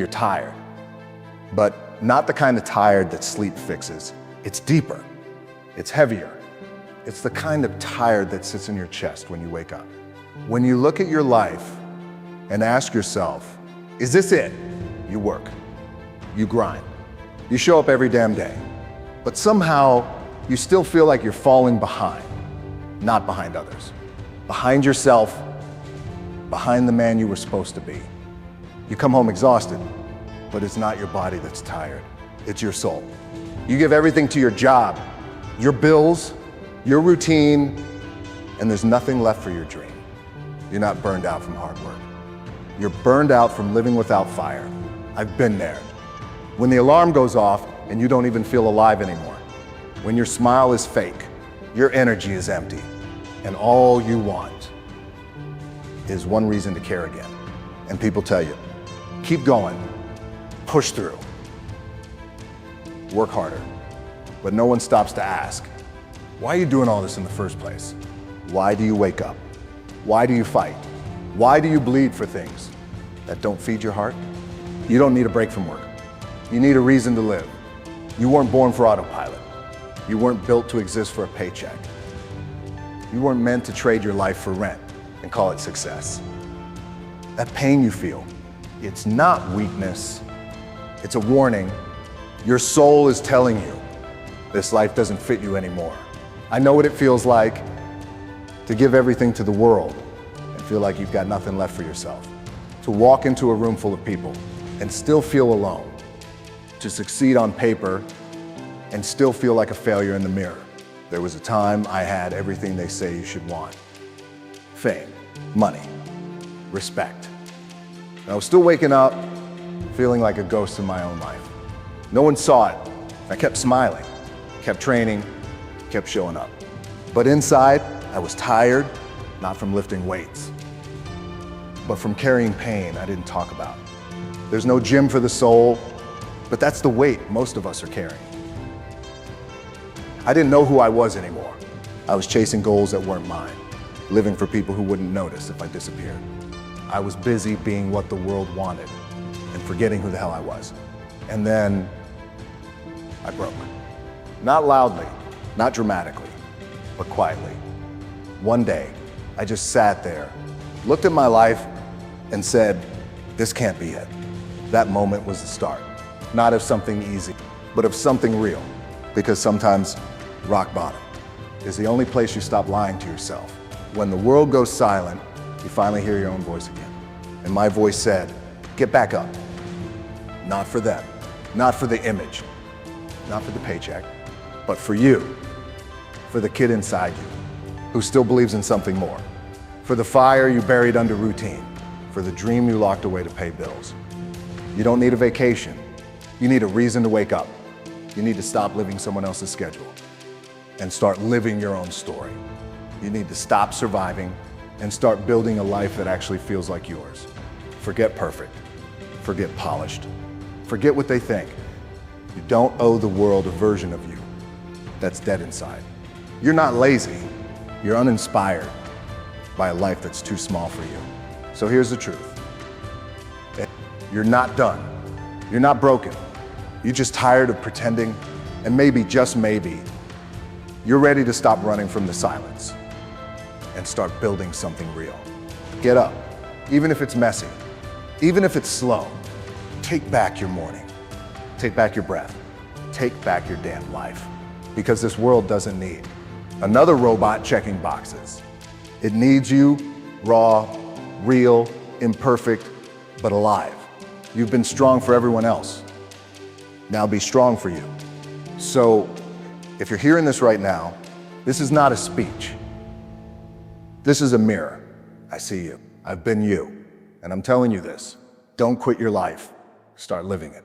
you're tired. But not the kind of tired that sleep fixes. It's deeper. It's heavier. It's the kind of tired that sits in your chest when you wake up. When you look at your life and ask yourself, is this it? You work. You grind. You show up every damn day. But somehow, you still feel like you're falling behind. Not behind others. Behind yourself. Behind the man you were supposed to be. You come home exhausted, but it's not your body that's tired. It's your soul. You give everything to your job, your bills, your routine, and there's nothing left for your dream. You're not burned out from hard work. You're burned out from living without fire. I've been there. When the alarm goes off and you don't even feel alive anymore. When your smile is fake, your energy is empty, and all you want is one reason to care again. And people tell you, keep going, push through, work harder. But no one stops to ask, why are you doing all this in the first place? Why do you wake up? Why do you fight? Why do you bleed for things that don't feed your heart? You don't need a break from work. You need a reason to live. You weren't born for autopilot. You weren't built to exist for a paycheck. You weren't meant to trade your life for rent and call it success. That pain you feel, it's not weakness. It's a warning. Your soul is telling you this life doesn't fit you anymore. I know what it feels like to give everything to the world and feel like you've got nothing left for yourself. To walk into a room full of people and still feel alone. To succeed on paper and still feel like a failure in the mirror. There was a time I had everything they say you should want. Fame, money, respect. And I was still waking up, feeling like a ghost in my own life. No one saw it. I kept smiling, kept training, kept showing up. But inside, I was tired, not from lifting weights, but from carrying pain I didn't talk about. There's no gym for the soul, but that's the weight most of us are carrying. I didn't know who I was anymore. I was chasing goals that weren't mine, living for people who wouldn't notice if I disappeared. I was busy being what the world wanted and forgetting who the hell I was. And then I broke. Not loudly, not dramatically, but quietly. One day, I just sat there, looked at my life, and said, this can't be it. That moment was the start, not of something easy, but of something real. Because sometimes rock bottom is the only place you stop lying to yourself. When the world goes silent, you finally hear your own voice again. And my voice said, get back up. Not for them, not for the image, not for the paycheck, but for you, for the kid inside you, who still believes in something more, for the fire you buried under routine, for the dream you locked away to pay bills. You don't need a vacation. You need a reason to wake up. You need to stop living someone else's schedule and start living your own story. You need to stop surviving and start building a life that actually feels like yours. Forget perfect. Forget polished. Forget what they think. You don't owe the world a version of you that's dead inside. You're not lazy. You're uninspired by a life that's too small for you. So here's the truth. You're not done. You're not broken. You're just tired of pretending, and maybe, just maybe, you're ready to stop running from the silence and start building something real. Get up, even if it's messy, even if it's slow. Take back your morning. Take back your breath. Take back your damn life. Because this world doesn't need another robot checking boxes. It needs you, raw, real, imperfect, but alive. You've been strong for everyone else. Now be strong for you. So, if you're hearing this right now, this is not a speech. This is a mirror. I see you. I've been you. And I'm telling you this. Don't quit your life. Start living it.